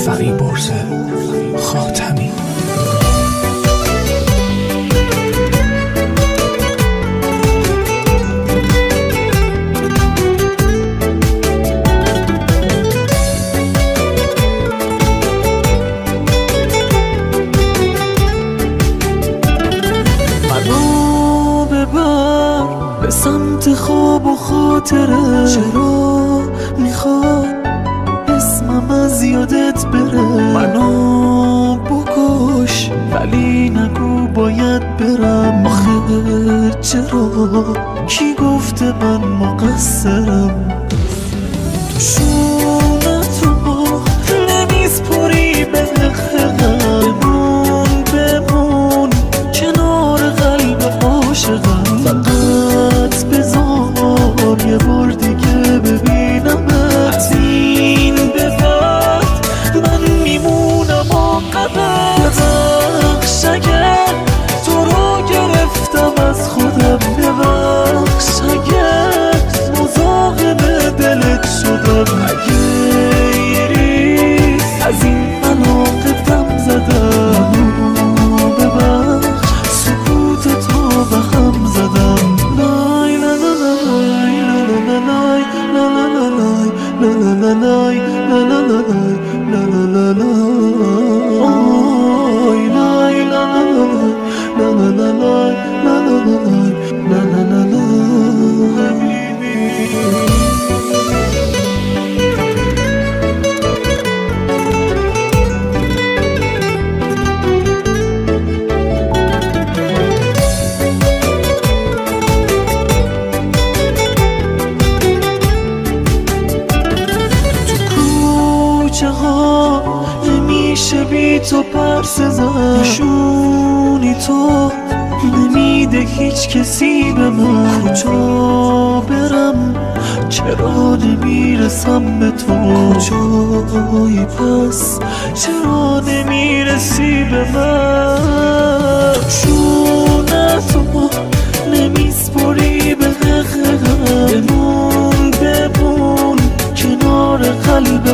فریبرز خاتمی. منو ببر به سمت خواب و خاطره، چرا میخواد اسمم از یادت بره؟ منو بکش ولی نگو باید برم، آخه چرا؟ کی گفته من مقصرم؟ تو شونتو نمیسپری به غم، بمون کنار قلب عاشقم. فقط بذار یه بار دیگه ببینمت، از این به بعد من میمونم آقابت. ببخش اگر تو رو گرفتم از خودم، ببخش اگر مزاحم دلت شدم، اگه ایریز از این علاقه دم زدم، ببخش سکوت تو به هم زدم. لای لا لا لای لا لا لای لا لا لای لا لا لای لا لا لای لا لا لای لای لا لا لای لا لا لای نمیشه بی تو پرس زن، نشونی تو نمیده هیچ کسی به من. کجا برم چرا نمیرسم به تو؟ کجایی پس چرا نمیرسی به من؟ شونتو نمیسپری به غم، بمون کنار قلب